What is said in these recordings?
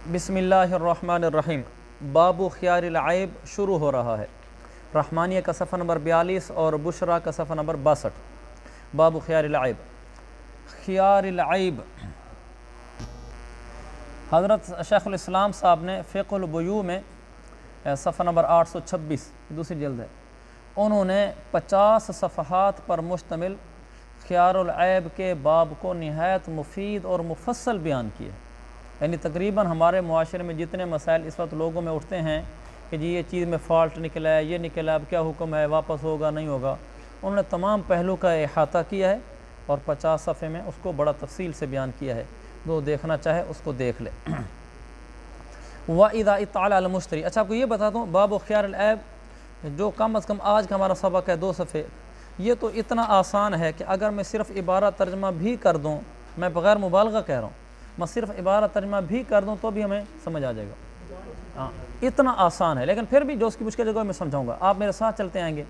बिस्मिल्लाहिर्रहमानिर्रहीम। बाबु ख़ियारिल ऐब शुरू हो रहा है। रहमानिया का सफ़ा नंबर 42 और बुशरा का सफ़ा नंबर 62। बाबु ख़ियारिल ऐब। ख़ियारिल ऐब हज़रत शेख़ुल इस्लाम साहब ने फ़िक़्हुल बुयू में सफ़ा नंबर 826 दूसरी जल्द है, उन्होंने 50 सफ़हात पर मुश्तमिल ख़ियारुल ऐब के बाब को निहायत मुफ़ीद और मुफ़स्सल बयान किया। यानी तकरीबन हमारे मुआशरे में जितने मसाइल इस वक्त लोगों में उठते हैं कि जी ये चीज़ में फ़ॉल्ट निकला है, ये निकला, अब क्या हुक्म है, वापस होगा नहीं होगा, उन्होंने तमाम पहलू का अहाता किया है और 50 सफ़े में उसको बड़ा तफसील से बयान किया है। जो देखना चाहे उसको देख ले। व इज़ा इत्तला अल मुश्तरी। अच्छा आपको ये बता दूँ, बाब ख़ियारुल ऐब जो कम अज़ कम आज का हमारा सबक है 2 सफ़े, ये तो इतना आसान है कि अगर मैं सिर्फ़ इबारत तर्जमा भी कर दूँ, मैं बग़ैर मुबालगा कह रहा हूँ, मैं सिर्फ इबारत तर्जमा भी कर दूँ तो भी हमें समझ आ जाएगा। हाँ, इतना आसान है। लेकिन फिर भी जो उसकी मुश्किल जगह मैं समझाऊंगा, आप मेरे साथ चलते आएंगे।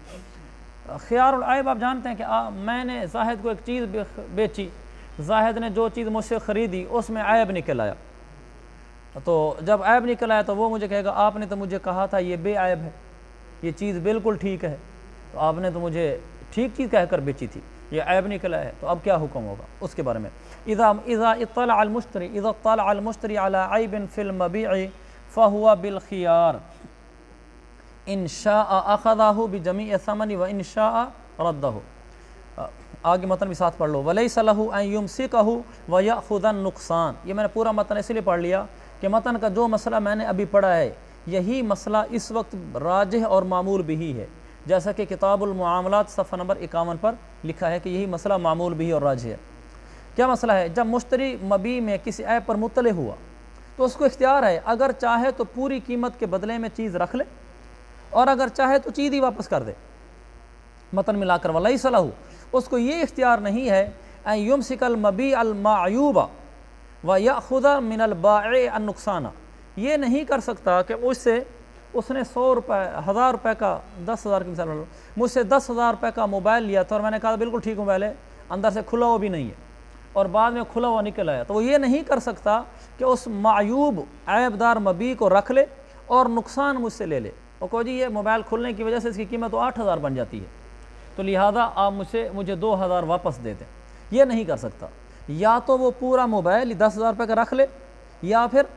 ख़ियारुल ऐब आप जानते हैं कि मैंने जाहिद को एक चीज़ बेची, जाहिद ने जो चीज़ मुझसे ख़रीदी उसमें ऐब निकल आया, तो जब ऐब निकल आया तो वो मुझे कहेगा आपने तो मुझे कहा था ये बेऐब है, ये चीज़ बिल्कुल ठीक है, तो आपने तो मुझे ठीक चीज़ कहकर बेची थी, ये ऐब निकला है, तो अब क्या हुक्म होगा उसके बारे में। इज़ा इत्तला अल मुश्तरी अला ऐबिन फ़िल मबीअ फ़हुवा बिल ख़ियार इन शाअ अख़ज़हु बिजमीअ समनि व इन शाअ रद्दहु। आगे मतन भी साथ पढ़ लो। वलैसा लहु अन युमसिकहु व यअख़ुज़न नुक़सान। ये मैंने पूरा मतन इसलिए पढ़ लिया कि मतन का जो मसला मैंने अभी पढ़ा है यही मसला इस वक्त राजिह और मामूल बिही है, जैसा कि किताबुल मुआमलात सफ़ा नंबर 51 पर लिखा है कि यही मसला मामूल बिही और राजिह है। क्या मसला है? जब मुश्तरी मबी में किसी ऐब पर मुत्तले हुआ तो उसको इख्तियार है, अगर चाहे तो पूरी कीमत के बदले में चीज़ रख ले और अगर चाहे तो चीज़ ही वापस कर दे। मतन मिलाकर वलैसा लहु, उसको ये इख्तियार नहीं है अन युमसिकल मबी अल मायूबा व यअख़ुज़ मिनल बाइ अन नुक़साना। ये नहीं कर सकता कि मुझसे उसने 100 रुपये 1000 रुपये का 10,000 की मिसाल, मुझसे 10,000 रुपये का मोबाइल लिया था और मैंने कहा बिल्कुल ठीक मोबाइल है, अंदर से खुला हुआ भी नहीं है, और बाद में खुला हुआ निकल आया, तो वो ये नहीं कर सकता कि उस मायूब ऐबदार मबी को रख ले और नुकसान मुझसे ले ले और कहो जी ये मोबाइल खुलने की वजह से इसकी कीमत तो 8,000 बन जाती है, तो लिहाजा आप मुझे 2,000 वापस दे दें। ये नहीं कर सकता। या तो वो पूरा मोबाइल 10,000 रुपये का रख ले या फिर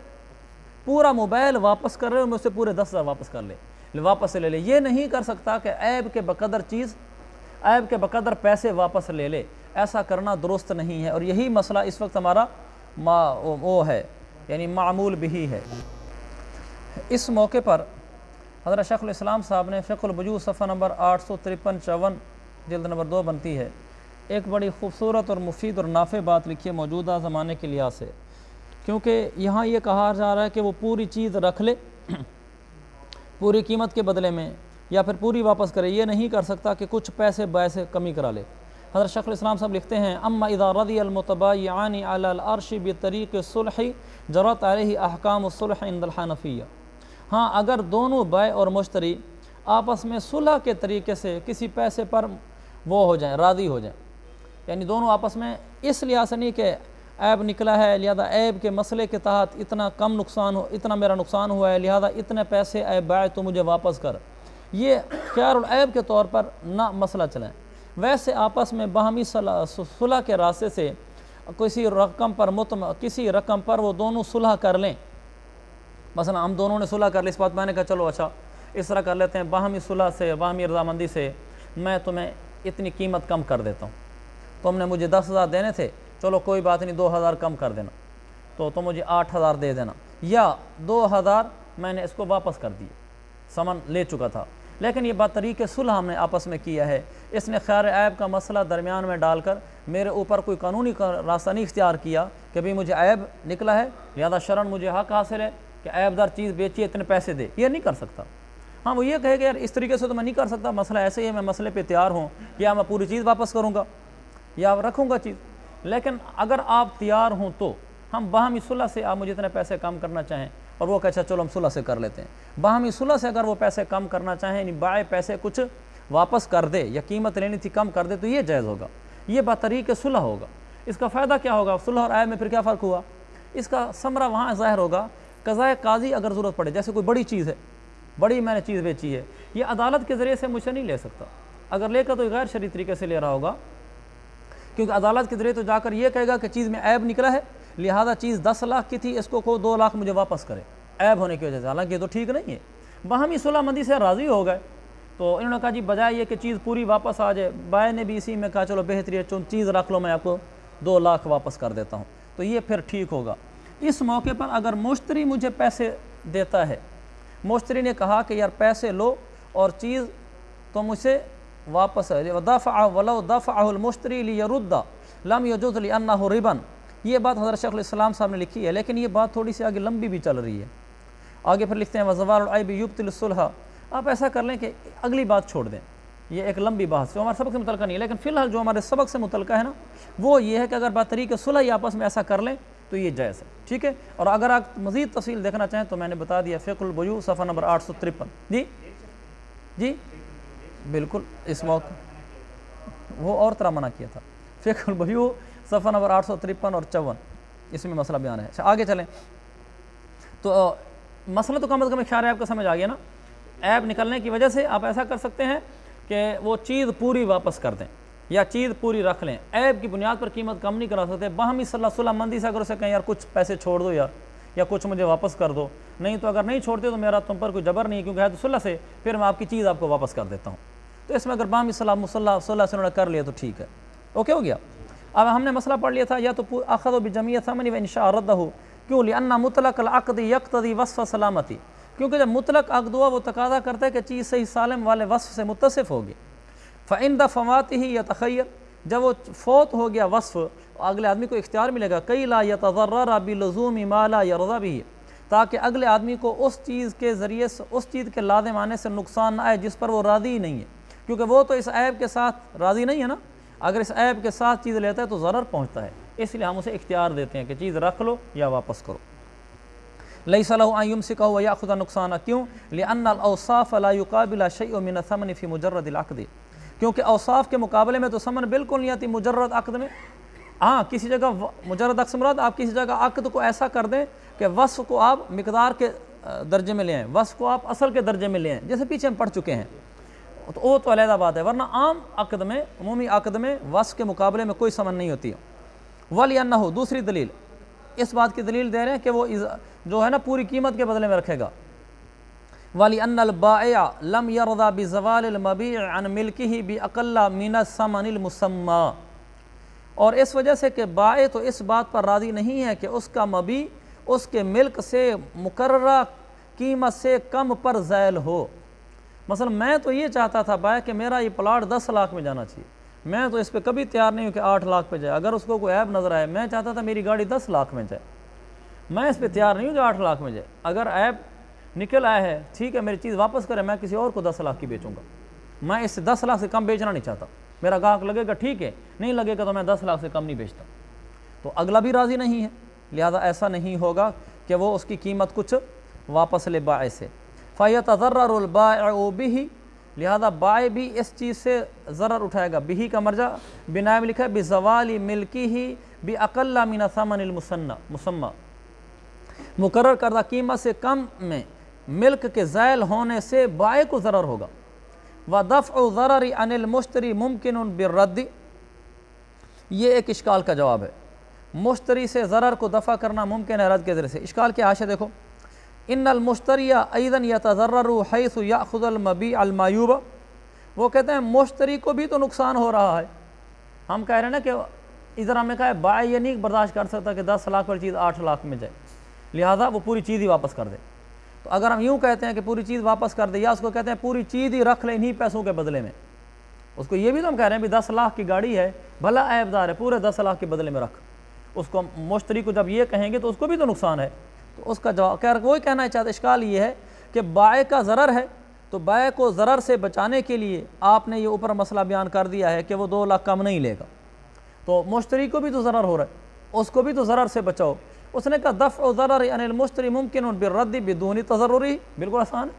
पूरा मोबाइल वापस कर ले, मुझसे पूरे 10,000 वापस कर ले, वापस से ले ले। ये नहीं कर सकता कि ऐब के बकदर चीज़, ऐब के बकदर पैसे वापस ले ले, ऐसा करना दुरुस्त नहीं है। और यही मसला इस वक्त हमारा वो है, यानी मामूल बिही है। इस मौके पर हज़रत शेख़ुल इस्लाम साहब ने फ़िक़्हुल बुयू सफ़ा नंबर 853-54 जिल्द नंबर 2 बनती है, एक बड़ी खूबसूरत और मुफीद और नाफ़े बात लिखी है मौजूदा ज़माने के लिहाज से, क्योंकि यहाँ ये कहा जा रहा है कि वो पूरी चीज़ रख ले पूरी कीमत के बदले में या फिर पूरी वापस करे। ये नहीं कर सकता कि कुछ पैसे बैसे कमी करा ले। हज़रत शेख़ुल इस्लाम साहब लिखते हैं, अम्मा इज़ा रज़िय अल मुतबाय्यानी अलल अर्श बितरीक़ सुल्ह जरत अलैहि अहकाम सुल्ह इंदल हनफिय्या। हाँ, अगर दोनों बाय और मुश्तरी आपस में सुलह के तरीके से किसी पैसे पर वो हो जाएं, राज़ी हो जाएं, यानी दोनों आपस में इस लिहाज से नहीं कि ऐब निकला है लिहाजा ऐब के मसले के तहत इतना कम नुकसान हो, इतना मेरा नुकसान हुआ है लिहाजा इतने पैसे ऐब बाय तो मुझे वापस कर, ये ख़ियारुल ऐब के तौर पर ना मसला चलाएँ। वैसे आपस में बाहमी सुलह के रास्ते से किसी रकम पर वो दोनों सुलह कर लें। मसलन हम दोनों ने सुलह कर ली, इस बात मैंने कहा चलो अच्छा इस तरह कर लेते हैं, बाहमी सुलह से, बाहमी रज़ामंदी से मैं तुम्हें इतनी कीमत कम कर देता हूँ, तुमने मुझे 10,000 देने थे, चलो कोई बात नहीं 2,000 कम कर देना, तो तुम मुझे 8,000 दे देना, या 2,000 मैंने इसको वापस कर दिए, समन ले चुका था, लेकिन ये बात तरीक़े सुलह हमने आपस में किया है। इसने ख़ैर ऐब का मसला दरमियान में डालकर मेरे ऊपर कोई कानूनी रास्ता नहीं इख्तियार किया कि भाई मुझे ऐब निकला है लिहाजा शरन मुझे हक़ हासिल है कि ऐबदार चीज़ बेचिए इतने पैसे दे, ये नहीं कर सकता। हाँ, वो ये कहे कि यार इस तरीके से तो मैं नहीं कर सकता, मसला ऐसे ही है, मैं मसले पे तैयार हूँ, या मैं पूरी चीज़ वापस करूँगा या रखूँगा चीज़। लेकिन अगर आप तैयार हों तो हम बाहमी सुलह से, आप मुझे इतने पैसे कम करना चाहें और वो कहता चलो हम सुलह से कर लेते हैं, बाहमी सुलह से अगर वो पैसे कम करना चाहें, यानी बाय पैसे कुछ वापस कर दे या कीमत लेनी थी कम कर दे, तो ये जायज़ होगा, ये बतरीक़े सुलह होगा। इसका फ़ायदा क्या होगा? सुलह और ऐब में फिर क्या फ़र्क हुआ? इसका समरा वहाँ ज़ाहिर होगा कज़ाए काजी अगर ज़रूरत पड़े, जैसे कोई बड़ी चीज़ है, बड़ी मैंने चीज़ बेची है, ये अदालत के ज़रिए से मुझसे नहीं ले सकता। अगर लेकर तो गैर शरई तरीके से ले रहा होगा, क्योंकि अदालत के ज़रिए तो जाकर ये कहेगा कि चीज़ में ऐब निकला है, लिहाजा चीज़ 10 लाख की थी, इसको को 2 लाख मुझे वापस करे ऐब होने की वजह से। हालांकि ये तो ठीक नहीं है। बाहमी सुलह मंदी से राज़ी हो गए, तो इन्होंने कहा जी बजाय ये कि चीज़ पूरी वापस आ जाए, बाय ने भी इसी में कहा चलो बेहतरी है, चीज़ रख लो, मैं आपको 2 लाख वापस कर देता हूँ, तो ये फिर ठीक होगा। इस मौके पर अगर मुश्तरी मुझे पैसे देता है, मुश्तरी ने कहा कि यार पैसे लो और चीज़ तो मुझसे वापस है, दफ़ा वलो दफ़अहुल मुश्तरी लियरुद्दा लम यजुज़ लिअन्नहु रिबन, ये बात हज़रत शेख़ुल इस्लाम साहब ने लिखी है, लेकिन ये बात थोड़ी सी आगे लंबी भी चल रही है। आगे फिर लिखते हैं वज़वालुल ऐबि युब्तिलु सुलह। आप ऐसा कर लें कि अगली बात छोड़ दें, ये एक लंबी बात जो हमारे सबक से मुतल्लिक़ नहीं है, लेकिन फ़िलहाल जो हमारे सबक से मुतल्लिक़ है ना, वो ये है कि अगर बात तरीक़े सुलह आपस में ऐसा कर लें तो ये जायज़ है, ठीक है। और अगर आप मज़ीद तफ़सील देखना चाहें तो मैंने बता दिया फ़िक़्हुल बुयू सफ़ा नंबर 853। जी जी बिल्कुल, इस मौके वो और तरह मना किया था। फ़िक़्हुल बुयू सफ़ा नंबर 853 और 54, इसमें मसला बयान है। अच्छा आगे चलें, तो मसला तो कम अज़ कम ख्याल है आपको समझ आ गया ना। ऐब निकलने की वजह से आप ऐसा कर सकते हैं कि वो चीज़ पूरी वापस कर दें या चीज़ पूरी रख लें, ऐब की बुनियाद पर कीमत कम नहीं करा सकते। बाहमी सुलह मंदी से अगर उसे कहें यार कुछ पैसे छोड़ दो यार, या कुछ मुझे वापस कर दो, नहीं तो अगर नहीं छोड़ते तो मेरा तुम पर कोई जबर नहीं है, क्योंकि है तो सुलह से, फिर मैं आपकी चीज़ आपको वापस कर देता हूँ। तो इसमें अगर बाहमी सुलह से उन्होंने कर लिया तो ठीक है, ओके हो गया। अब हमने मसला पढ़ लिया था, या तो अख़ज़ बिजमीयत समनी व इंशा रद्दहु, क्यों लिअन्ना मुतलक़ल अक़द यक़्तदी वस्फ़ सलामती, क्योंकि जब मुतलक अक़द हुआ वो तकाज़ा करता है कि चीज़ सही सालम वाले वस्फ़ से मुत्तसिफ़ होगी। फ़इंद फ़वातिही यतख़य्यर, जब वो फ़ौत हो गया वस्फ़, अगले आदमी को इख्तियार मिलेगा, कई ला यतज़र्रर बिलुज़ूमि मा ला यरज़ा बिही, ताकि अगले आदमी को उस चीज़ के ज़रिए से, उस चीज़ के लाज़िम आने से नुकसान ना आए जिस पर वो राज़ी ही नहीं है, क्योंकि वो तो इस ऐब के साथ राज़ी नहीं है ना। अगर इस ऐब के साथ चीज़ लेता है तो ज़रर पहुँचता है, इसलिए हम उसे इख्तियार देते हैं कि चीज़ रख लो या वापस करो। लैसा लहु अन युमसिकहु व याख़ुज़ नुक़साना, क्यों लिअन्नल औसाफ़ ला युक़ाबिलु शैअन मिन अथ-समनि फ़ी मुजर्रदिल अक़द, क्योंकि औसाफ़ के मुकाबले में तो समन बिल्कुल नहीं आती मुजर्रद अक़द में। हाँ, किसी जगह मुजर्रद अक़द से मुराद आप किसी जगह अक़द को ऐसा कर दें कि वस्फ़ को आप मिक़दार के दर्जे में ले आएँ, वस्फ़ को आप असल के दर्जे में ले आएँ, जैसे पीछे हम पढ़ चुके हैं, तो वो तो अलहदा बात है। वरना आम अक़द में, उमूमी अक़द में वस्फ़ के मुकाबले में कोई समन नहीं होती। वलिअन्नहु, दूसरी दलील, इस बात की दलील दे रहे हैं कि वो जो है ना पूरी कीमत के बदले में रखेगा। वलिअन्नल बाइअ लम यरज़ा बिज़वालिल मबीअ अन मिल्किही बिअक़ल्ल मिन समनिल मुसम्मा, और इस वजह से कि बाए तो इस बात पर राज़ी नहीं है कि उसका मबी उसके मिल्क से मुकर्ररा कीमत से कम पर ज़ैल हो। मसलन मैं तो ये चाहता था बाए कि मेरा ये प्लाट 10 लाख में जाना चाहिए, मैं तो इस पर कभी तैयार नहीं हूँ कि 8 लाख पे जाए। अगर उसको कोई ऐब नज़र आए, मैं चाहता था मेरी गाड़ी 10 लाख में जाए, मैं इस पर तैयार नहीं हूँ कि 8 लाख में जाए। अगर ऐब निकल आया है, ठीक है, मेरी चीज़ वापस करें, मैं किसी और को 10 लाख की बेचूंगा, मैं इससे 10 लाख से कम बेचना नहीं चाहता। मेरा गाहक लगेगा ठीक है, नहीं लगेगा तो मैं 10 लाख से कम नहीं बेचता, तो अगला भी राज़ी नहीं है, लिहाजा ऐसा नहीं होगा कि वो उसकी कीमत कुछ वापस ले बाए से। फ़यतज़र्ररुल बाइअ बिही, लिहाजा बाए भी इस चीज़ से ज़रर उठाएगा। बिही का मर्जा बिना में लिखा है बिज़वाली मिल्किही बिअक़ल्ल मिन समनिल मुसम्मा, मुकर्रर करदा कीमत से कम में मिल्क के ज़ैल होने से बाए को ज़रर होगा। व दफ़अ ज़ररि अनिल मुश्तरी मुमकिन बिर्रद्द, ये एक इश्काल का जवाब है। मुश्तरी से ज़रर को दफ़ा करना मुमकिन है रद्द के ज़रिए से। इश्काल के हाशिया देखो, इन्नल मुश्तरिया अयदन यतज़र्ररु हैसु याख़ुज़ुल मबीअल मायूबा, वो कहते हैं मुश्तरी को भी तो नुकसान हो रहा है। हम कह रहे हैं ना कि इधर हमने कहा है बाए ये नहीं बर्दाश्त कर सकता कि 10 लाख वाली चीज़ 8 लाख में जाए, लिहाजा वो पूरी चीज़ ही वापस कर दे। तो अगर हम यूँ कहते हैं कि पूरी चीज़ वापस कर दे, या उसको कहते हैं पूरी चीज़ ही रख ले इन्हीं पैसों के बदले में, उसको ये भी तो हम कह रहे हैं भी 10 लाख की गाड़ी है, भला ऐबदार है, पूरे 10 लाख के बदले में रख, उसको मुश्तरी को जब ये कहेंगे तो उसको भी तो नुकसान है। तो उसका जवाब कह वही कहना चाहते, इश्काल ये है कि बाए का ज़रर है, तो बाए को ज़रर से बचाने के लिए आपने ये ऊपर मसला बयान कर दिया है कि वो 2 लाख कम नहीं लेगा, तो मुश्तरी को भी तो ज़रर हो रहा है, उसको भी तो ज़रर से बचाओ। उसने कहा दफ़अ ज़रर अनिल मुश्तरी मुमकिन बिर्रद्द बिदूनी तज़र्रुरी, बिल्कुल आसान है।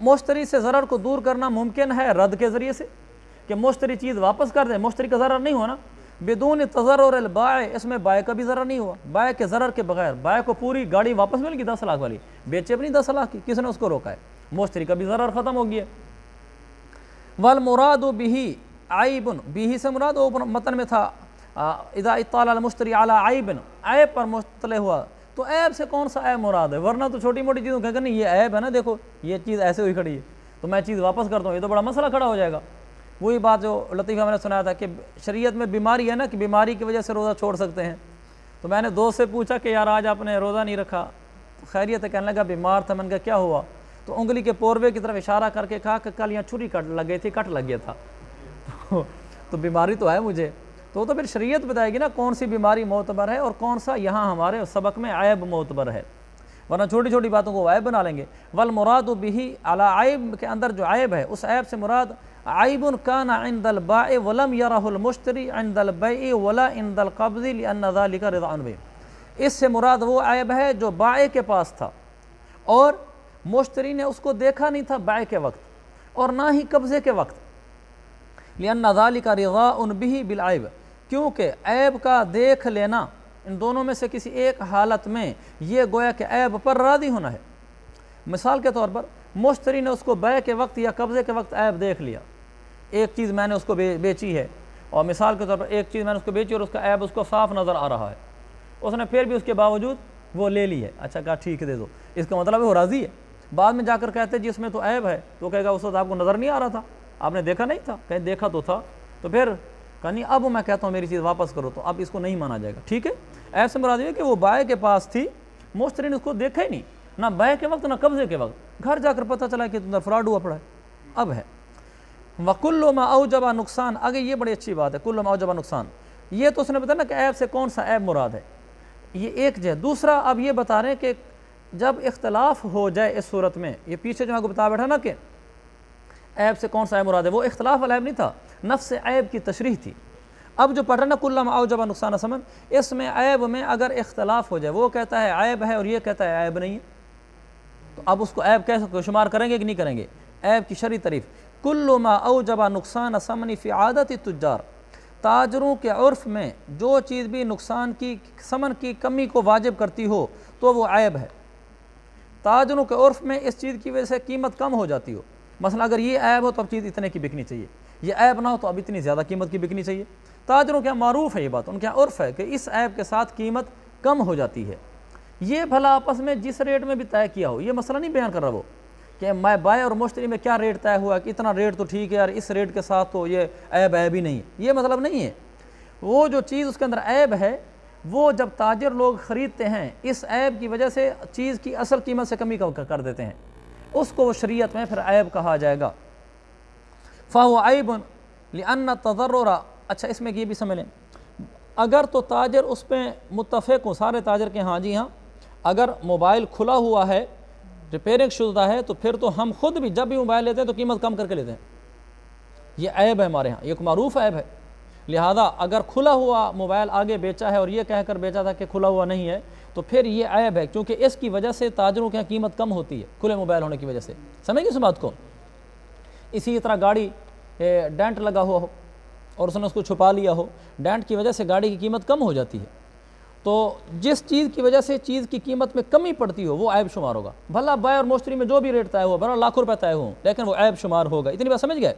मुश्तरी से ज़रर को दूर करना मुमकिन है रद्द के ज़रिए से, कि मुश्तरी चीज़ वापस कर दे, मुश्तरी का ज़रर नहीं होना, बिदून तज़र्रुर बाय, इसमें बाय का भी ज़रर नहीं हुआ, बाय के ज़रर के बगैर। बाय को पूरी गाड़ी वापस मिल गई 10 लाख वाली, बेचे अपनी 10 लाख की, किसने उसको रोका है? मुश्तरी का भी ज़रर ख़त्म हो गया। वल मुरादु बिही आइबन, बिही से मुराद वो मतन में था इदा इत्ताला अल मुश्तरी अला आइबन, ऐब पर मुस्तले हुआ, तो ऐब से कौन सा ऐब मुराद है? वरना तो छोटी मोटी चीज़ों कहेगा नहीं ये ऐब है ना, देखो ये चीज़ ऐसे हुई खड़ी है तो मैं चीज़ वापस करता हूँ, ये तो बड़ा मसला खड़ा हो जाएगा। वही बात जो लतीफ़ा मैंने सुनाया था कि शरीयत में बीमारी है ना, कि बीमारी की वजह से रोज़ा छोड़ सकते हैं। तो मैंने दोस्त से पूछा कि यार आज आपने रोज़ा नहीं रखा, तो खैरियत है? कहने लगा बीमार था। मैंने कहा क्या हुआ? तो उंगली के पोरवे की तरफ इशारा करके कहा कि कल यहाँ छुरी कट लग गई थी, कट लग गया था। तो बीमारी तो है मुझे, तो फिर शरीयत बताएगी ना कौन सी बीमारी मोतबर है और कौन सा यहाँ हमारे सबक में ऐब मोतबर है, वरना छोटी छोटी बातों को ऐब बना लेंगे। वल मुराद बिही अला आइब के अंदर जो ऐब है उस ऐब से मुराद आइबुन काना इंदल बाए वलम यरहुल मुश्तरी इंदल बैई वला इंदल कब्ज़ी लिअन्न ज़ालिका रिज़अन बिही। इससे मुराद वो ऐब है जो बाए के पास था और मुश्तरी ने उसको देखा नहीं था बाए के वक्त और ना ही कब्ज़े के वक्त। लिअन्न ज़ालिका रिज़अन बिही बिल ऐब, क्योंकि ऐब का देख लेना इन दोनों में से किसी एक हालत में ये गोया कि ऐब पर राज़ी होना है। मिसाल के तौर पर मुश्तरी ने उसको बै के वक्त या कब्ज़े के वक्त ऐब देख लिया, एक चीज़ मैंने उसको बेची है और मिसाल के तौर पर एक चीज़ मैंने उसको बेची और उसका ऐब उसको साफ नज़र आ रहा है, उसने फिर भी उसके बावजूद वो ले ली है। अच्छा कहा ठीक है दे दो, इसका मतलब है वो राज़ी है। बाद में जाकर कहते जी इसमें तो ऐब है, तो कहेगा उस वक्त आपको नज़र नहीं आ रहा था, आपने देखा नहीं था? कहीं देखा तो था। तो फिर कहा नहीं अब मैं कहता हूँ मेरी चीज़ वापस करो, तो अब इसको नहीं माना जाएगा। ठीक है, ऐसे मुराद है कि वो बाय के पास थी, मुश्तरी ने उसको देखा ही नहीं, ना बाय के वक्त ना कब्ज़े के वक्त, घर जाकर पता चला कि तुम फ्रॉड हुआ पड़ा है। अब है वकुल्लु मा औजबा नुकसान, आगे ये बड़ी अच्छी बात है, कुल्लु मा औजबा नुकसान, ये तो उसने बताया ना कि ऐब से कौन सा ऐब मुराद है, ये एक जो है। दूसरा अब ये बता रहे हैं कि जब इख्तलाफ हो जाए इस सूरत में, ये पीछे जो आपको बता बैठा ना कि ऐब से कौन सा ऐब मुराद है, वो इख्तलाफ वाला ऐब नहीं था, नफ्स ऐब की तशरीह थी। अब जो पढ़ रहे ना कुल्लु मा औजबा नुकसान समन, इसमें ऐब में अगर इख्तलाफ हो जाए, वो कहता है ऐब है और ये कहता है ऐब नहीं है, तो अब उसको ऐब कैसे शुमार करेंगे कि नहीं करेंगे? ऐब की शरई तारीफ, कुल्लु मा औजबा नुकसान समनी फ़ी आदत तुज्जार, ताजरों के उर्फ़ में जो चीज़ भी नुकसान की समन की कमी को वाजिब करती हो तो वो ऐब है। ताजरों के उर्फ़ में इस चीज़ की वजह से कीमत कम हो जाती हो, मसला अगर ये ऐब हो तो अब चीज़ इतने की बिकनी चाहिए, ये ऐब ना हो तो अब इतनी ज़्यादा कीमत की बिकनी चाहिए। ताजरों के यहाँ मारूफ़ है ये बात, उनके यहाँ उर्फ़ है कि इस ऐब के साथ कीमत कम हो जाती है। ये भला आपस में जिस रेट में भी तय किया हो, ये मसला नहीं बयान कर रहा वो कि मैं बाय और मुश्तरी में क्या रेट तय हुआ कि इतना रेट तो ठीक है यार, इस रेट के साथ तो ये ऐब ही नहीं है, ये मतलब नहीं है। वो जो चीज़ उसके अंदर ऐब है, वो जब ताजर लोग ख़रीदते हैं इस ऐब की वजह से चीज़ की असल कीमत से कमी कर देते हैं, उसको शरीयत में फिर ऐब कहा जाएगा। फ़ाहु ऐबुन लिअन्न तज़र्रुरा। अच्छा इसमें ये भी समझ लें, अगर तो ताजर उस पर मुत्तफ़िक़ हो, सारे ताजर के हाँ जी हाँ, अगर मोबाइल खुला हुआ है, रिपेयरिंग शुदा है, तो फिर तो हम खुद भी जब भी मोबाइल लेते हैं तो कीमत कम करके लेते हैं, ये ऐब है हमारे यहाँ, ये मारूफ़ ऐब है। लिहाजा अगर खुला हुआ मोबाइल आगे बेचा है और ये कहकर बेचा था कि खुला हुआ नहीं है, तो फिर ये ऐब है, क्योंकि इसकी वजह से ताजरों के यहाँ कीमत कम होती है, खुले मोबाइल होने की वजह से। समझिए इस बात को। इसी तरह गाड़ी डेंट लगा हुआ हो और उसने उसको छुपा लिया हो, डेंट की वजह से गाड़ी की कीमत कम हो जाती है, तो जिस चीज़ की वजह से चीज़ की कीमत में कमी पड़ती हो वो ऐब शुमार होगा। भला बाय और मुश्तरी में जो भी रेट तय हो, भला लाखों रुपये तय हो, लेकिन वो ऐब शुमार होगा। इतनी बात समझ गए?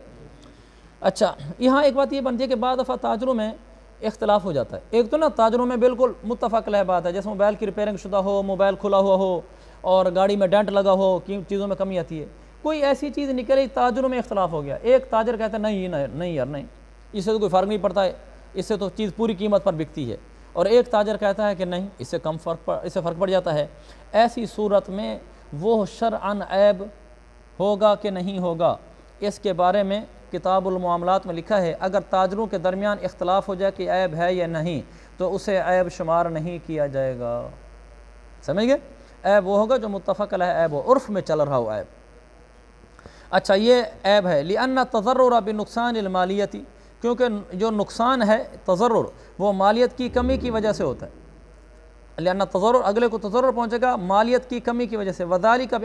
अच्छा यहाँ एक बात ये बनती है कि बाद दफ़ा ताजरों में इख्तलाफ हो जाता है। एक तो ना ताजरों में बिल्कुल मुत्तफ़क़ अलैह बात है, जैसे मोबाइल की रिपेयरिंग शुदा हो, मोबाइल खुला हुआ हो और गाड़ी में डेंट लगा हो, चीज़ों में कमी आती है। कोई ऐसी चीज़ निकली ताजरों में इख्तलाफ हो गया, एक ताजर कहता है नहीं यार नहीं, इससे तो कोई फ़र्क नहीं पड़ता है, इससे तो चीज़ पूरी कीमत पर बिकती है, और एक ताजर कहता है कि नहीं इससे कम इससे फ़र्क पड़ जाता है। ऐसी सूरत में वो शरअन ऐब होगा कि नहीं होगा, इसके बारे में किताबुल मुआमलात में लिखा है, अगर ताजरों के दरमियान इख्तलाफ हो जाए कि ऐब है या नहीं, तो उसे ऐब शुमार नहीं किया जाएगा। समझ गए? ऐब वो होगा जो मुत्तफ़क़ अलैह ऐब हो, उर्फ़ में चल रहा हो ऐब। अच्छा ये ऐब है लिअन्न तज़र्रुर बिनुक़सान मालियती, क्योंकि जो नुकसान है तज़र्रुर वो मालियत की कमी की वजह से होता है। लिअन्न तज़र्रुर, अगले को तज़र्रुर पहुँचेगा मालियत की कमी की वजह से। वज़ालिका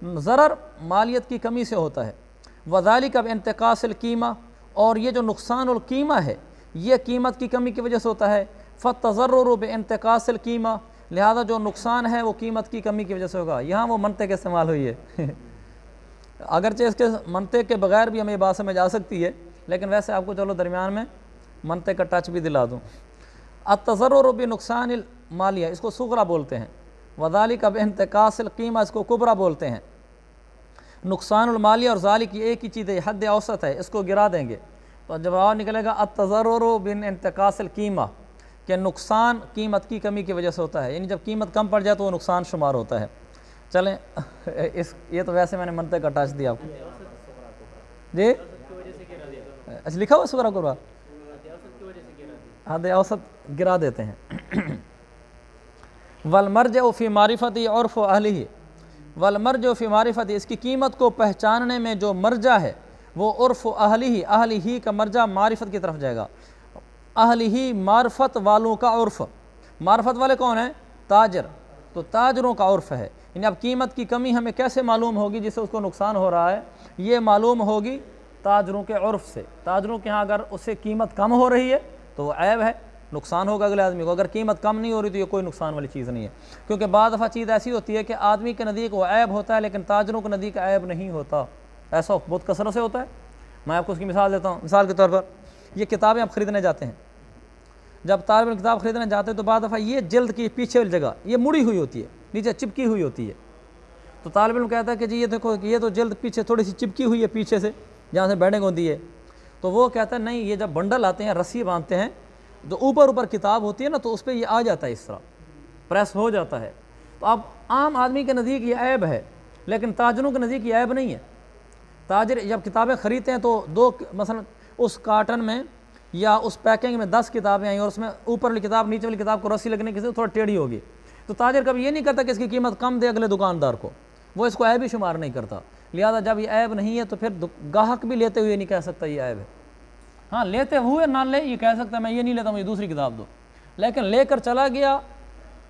ज़रर मालियत की कमी से होता है। वज़ालिका बिंतक़ासिल कीमा, और ये जो नुकसान और कीमा है ये कीमत की कमी की वजह से होता है। फ़तज़र्रुरु बिइंतिकासिल कीमा, लिहाजा जो नुकसान है वो कीमत की कमी की वजह से होगा। यहाँ वो मंतिक इस्तेमाल हुई है अगरचे इसके मंतिक के बगैर भी हमें ये बात समझ आ सकती है, लेकिन वैसे आपको चलो दरमियान में मंतिक का टच भी दिला दूँ। अतज़र्रुरु बिनुक़सानिल मालिया, इसको सुग़रा बोलते हैं। वज़ालिका बिइंतिकासिल कीमा, इसको कुबरा बोलते हैं। नुक़सानुल मालिया और ज़ालिक एक ही चीज़ है, हद औसत है, इसको गिरा देंगे तो जवाब निकलेगा अतज़र्रुरु बिइंतिकासिल कीमा, कि नुकसान कीमत की कमी की वजह से होता है, यानी जब कीमत कम पड़ जाए तो वो नुकसान शुमार होता है। चलें ये तो वैसे मैंने मंतिक का टच दिया आपको जी। अच्छा लिखा हुआ सुग़रा कुबरा, हद औसत गिरा देते हैं। वल मरजअ फ़ी मारिफ़ती उर्फ़ अहलिही, वल मरजअ फ़ी मारिफ़ती, इसकी कीमत को पहचानने में जो मरजा है वो उर्फ़ अहलिही, अहलिही का मरजा मारिफत की तरफ जाएगा। अहलिही मार्फत वालों का उर्फ़, मार्फत वाले कौन है? ताजर, तो ताजरों का उर्फ़ है। यानी अब कीमत की कमी हमें कैसे मालूम होगी जिससे उसको नुकसान हो रहा है? ये मालूम होगी ताजरों के उर्फ़ से। ताजरों के यहाँ अगर उससे कीमत कम हो रही है तो वो ऐब है, नुकसान होगा अगले आदमी को। अगर कीमत कम नहीं हो रही तो ये कोई नुकसान वाली चीज़ नहीं है, क्योंकि बाद दफ़ा चीज़ ऐसी होती है कि आदमी के नज़दीक वो ऐब होता है लेकिन ताजरों के नज़दीक ऐब नहीं होता। ऐसा बहुत कसरत से होता है। मैं आपको उसकी मिसाल देता हूँ। मिसाल के तौर पर ये किताबें आप ख़रीदने जाते हैं, जब तालिब इल्म किताब ख़रीदने जाते हैं तो बाद दफ़ा ये जल्द की पीछे वाली जगह ये मुड़ी हुई होती है, नीचे चिपकी हुई होती है। तो तालिब इल्म कहता है कि जी ये देखो ये तो जल्द पीछे थोड़ी सी चिपकी हुई है पीछे से, जहाँ से बैठेंग होती है। तो वो कहता है नहीं, ये जब बंडल आते हैं, रस्सी बांधते हैं, जो ऊपर ऊपर किताब होती है ना, तो उस पर ये आ जाता है, इस तरह प्रेस हो जाता है। तो अब आम आदमी के नज़दीक ये ऐब है, लेकिन ताजरों के नज़दीक ये ऐब नहीं है। ताजर जब किताबें ख़रीदते हैं तो दो मसलन उस कार्टन में या उस पैकिंग में 10 किताबें आई और उसमें ऊपर वाली किताब नीचे वाली किताब को रस्सी लगने की थोड़ा टेढ़ी होगी, तो ताजर कभी ये नहीं करता कि इसकी कीमत कम दे अगले दुकानदार को, वो इसको ऐब ही शुमार नहीं करता। लिहाजा जब ये ऐब नहीं है तो फिर गाहक भी लेते हुए नहीं कह सकता ये ऐब है। हाँ, लेते हुए ना ले ये कह सकता मैं ये नहीं लेता, मुझे दूसरी किताब दो। लेकिन लेकर चला गया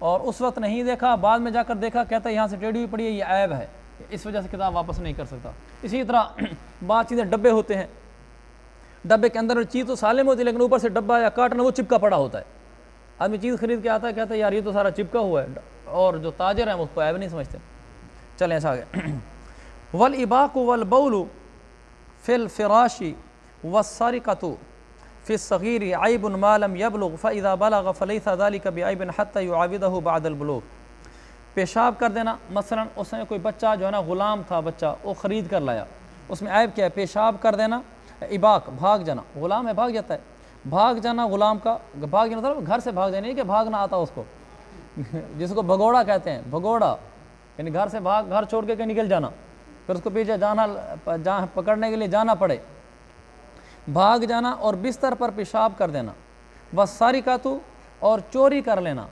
और उस वक्त नहीं देखा, बाद में जाकर देखा, कहता है यहाँ से टेढ़ी हुई पड़ी है, ये ऐब है, इस वजह से किताब वापस नहीं कर सकता। इसी तरह बात चीज़ें डब्बे होते हैं, डब्बे के अंदर चीज़ तो सालिम होती है लेकिन ऊपर से डब्बा या कार्टन वो चिपका पड़ा होता है। आदमी चीज़ खरीद के आता है, कहता है यार ये तो सारा चिपका हुआ है, और जो ताजर हैं वो उसको ऐब नहीं समझते। चलें ऐसा आगे। वल इबाकु वल बौलु फिल फिराशी वस्सरिकतु फिस सगीरी आइबुन मालम यबलुग फ़इज़ा बलग फ़लैसा ज़ालिका बिआइबिन हत्ता युआविदहु बअदल बुलूग। पेशाब कर देना, मसलन उसने कोई बच्चा जो है ना ग़ुलाम था, बच्चा वो ख़रीद कर लाया, उसमें ऐब क्या है? पेशाब कर देना। इबाक भाग जाना, ग़ुलाम है भाग जाता है, भाग जाना ग़ुलाम का, भाग जाना मतलब घर से भाग जाना, नहीं कि भागना आता उसको जिसको भगोड़ा कहते हैं, भगोड़ा यानी घर से भाग, घर छोड़ के निकल जाना, फिर उसको पीछे जाना, जहाँ पकड़ने के लिए जाना पड़े, भाग जाना। और बिस्तर पर पेशाब कर देना, बस सारी का तू और चोरी कर लेना,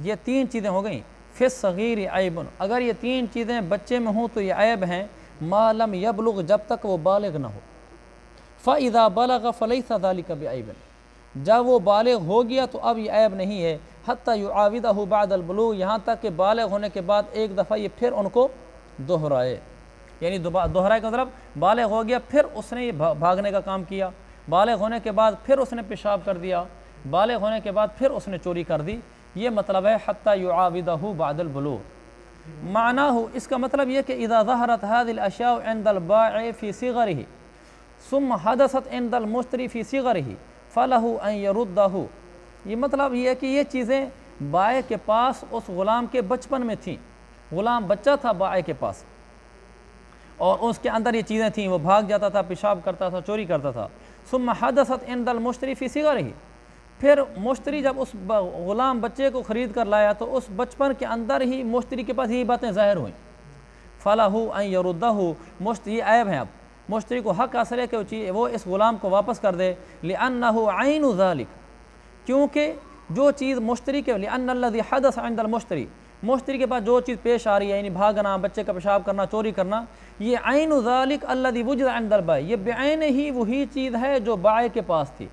ये 3 चीज़ें हो गई। फिस सगीर ऐबुन, अगर ये 3 चीज़ें बच्चे में हों तो ये ऐब हैं, मालम यबलुग जब तक वो बालिग ना हो, फ़इज़ा बलग फ़लैसा ज़ालिका बिऐबिन, जब वो बालिग हो गया तो अब ये ऐब नहीं है, हत्ता युआविदहु बअदल बुलूग, यहाँ तक कि बालिग होने के बाद एक दफ़ा ये फिर उनको दोहराए, यानी दोहराए का मतलब बालिग हो गया फिर उसने ये भागने का काम किया, बालिग होने के बाद फिर उसने पेशाब कर दिया, बालिग होने के बाद फिर उसने चोरी कर दी, ये मतलब है हत्ता युआविदहु बअदल बुलूग। मानाहु, इसका मतलब ये कि इज़ा ज़हरत हाज़िल अशियाउ इंदल बाइ फ़ी सिग़रिही सुम्मा हदसत इंदल मुश्तरी फ़ी सिग़रिही फ़लहु अन यरुद्दहु। ये मतलब ये है कि ये चीज़ें बाय के पास उस ग़ुलाम के बचपन में थीं, ग़ुलाम बच्चा था बाय के पास और उसके अंदर ये चीज़ें थीं, वो भाग जाता था, पेशाब करता था, चोरी करता था। सुम्मा हदसत इंदल मुश्तरी फ़ी सिग़रिही, फिर मुश्तरी जब उस ग़ुलाम बच्चे को ख़रीद कर लाया तो उस बचपन के अंदर ही मुश्तरी के पास यही बातें ज़ाहिर हुई। फ़लहु अन यरुद्दहु, मुश्तरी ऐब है, अब मुश्तरी को हक़ हासिल है कि वो इस ग़ुलाम को वापस कर दे। लिअन्नहु ऐनु ज़ालिक, क्योंकि जो चीज़ मुश्तरी के, लिअन्नल्लज़ी हदस इंदल मुश्तरी, मुश्तरी के पास जो चीज़ पेश आ रही है, यानी भागना, बच्चे का पेशाब करना, चोरी करना, ये ऐनु ज़ालिक अल्लज़ी वुजिदा इंदल बाय, ये बेऐन ही वही चीज़ है जो बाय के पास थी,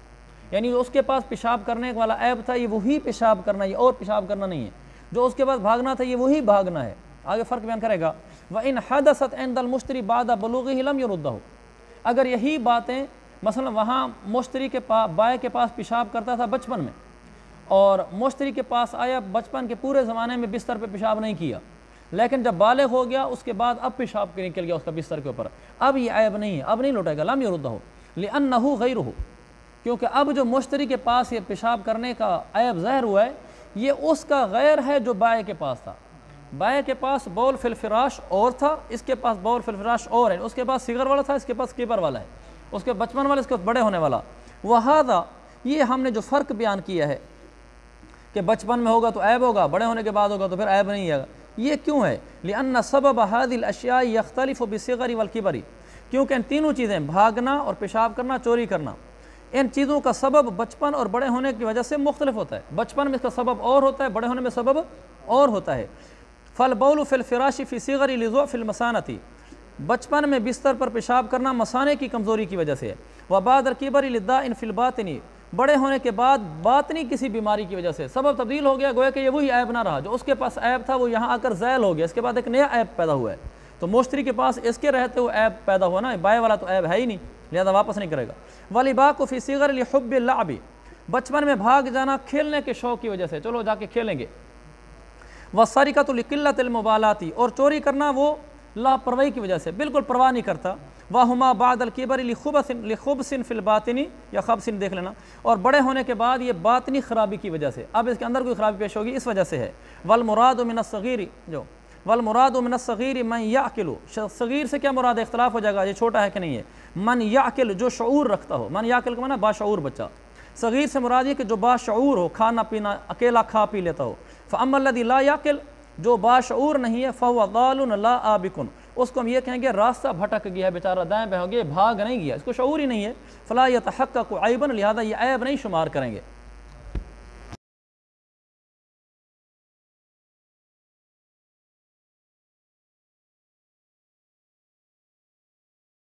यानी उसके पास पेशाब करने वाला ऐब था, ये वही पेशाब करना, ये और पेशाब करना नहीं है। जो उसके पास भागना था ये वही भागना है। आगे फ़र्क बयान करेगा। व इन हदसत इंदल मुश्तरी बाद बलूग़िही लम यरुद्दहु, अगर यही बातें मसलन वहाँ मुश्तरी के पास बाय के पास पेशाब करता था बचपन में, और मुश्तरी के पास आया, बचपन के पूरे ज़माने में बिस्तर पे पेशाब नहीं किया, लेकिन जब बालिग हो गया उसके बाद अब पेशाब निकल गया उसका बिस्तर के ऊपर, अब ये ऐब नहीं है, अब नहीं लौटेगा, लम युरद्दहु लिअन्नहु गैरुहु, क्योंकि अब जो मुश्तरी के पास ये पेशाब करने का ऐब ज़ाहिर हुआ है ये उसका गैर है जो बाय के पास था। बाय के पास बौल फिल फिराश और था, इसके पास बौल फिल फिराश और है, उसके पास सिगर वाला था, इसके पास किबर वाला है, उसके बचपन वाला, इसके बड़े होने वाला। वहादा, ये हमने जो फ़र्क बयान किया है कि बचपन में होगा तो ऐब होगा, बड़े होने के बाद होगा तो फिर ऐब नहीं है, ये क्यों है? लिअन्ना सबब हादिल अशिया यख्तलिफु बिस्सिगरी वल किबरी, क्योंकि इन तीनों चीज़ें, भागना और पेशाब करना, चोरी करना, इन चीज़ों का सबब बचपन और बड़े होने की वजह से मुख्तलिफ होता है। बचपन में इसका सबब और होता है, बड़े होने में सबब और होता है। फल बौल फिल फिराशी फ़ी सिगरी लिज़ो फिल मसानती, बचपन में बिस्तर पर पेशाब करना मसाने की कमज़ोरी की वजह से है। वबादर किबरी लिद्दा इन फिल बातिनी, बड़े होने के बाद बातनी किसी बीमारी की वजह से सबब तब्दील हो गया, गोया कि ये वही ऐब ना रहा, जो उसके पास ऐब था वो यहाँ आकर ज़ैल हो गया, इसके बाद एक नया ऐब पैदा हुआ है। तो मुश्तरी के पास इसके रहते हुए ऐब पैदा हुआ ना, बाय वाला तो ऐब है ही नहीं, लिहाजा वापस नहीं करेगा। वलिबाकु फ़ी सिगर लिहुब्बिल लअबी, बचपन में भाग जाना खेलने के शौक़ की वजह से, चलो जाके खेलेंगे। वसरिकतु लिकिल्लतिल मुबालाती, और चोरी करना वो लापरवाही की वजह से, बिल्कुल परवाह नहीं करता। वाहुमा बादल किबरी लिखुबसिन फिल बातिनी या खबसिन, देख लेना, और बड़े होने के बाद ये बातनी ख़राबी की वजह से, अब इसके अंदर कोई ख़राबी पेश होगी इस वजह से है। वल मुरादु मिनस सगीरी, जो वल मुरादु मिनस सगीरी मन याकिलु, सगीर से क्या मुराद, इख्तलाफ हो जाएगा, ये छोटा है कि नहीं है। मन याकिल, जो शऊर रखता हो, मन याकिल का माना बाशऊर बच्चा, सगीर से मुराद ये कि जो बाशऊर हो, खाना पीना अकेला खा पी लेता हो। फ़अम्मल्लज़ी ला याकिल, जो बाशऊर नहीं है, फ़हुव ज़ालुन ला आबिकुन, उसको हम ये कहेंगे रास्ता भटक गया है बेचारा, दाएँ बाएँ हो गया, भाग नहीं गया, इसको शऊर ही नहीं है। फ़ला यतहक़्क़क़ु ऐबन, लिहाजा ये ऐब नहीं शुमार करेंगे।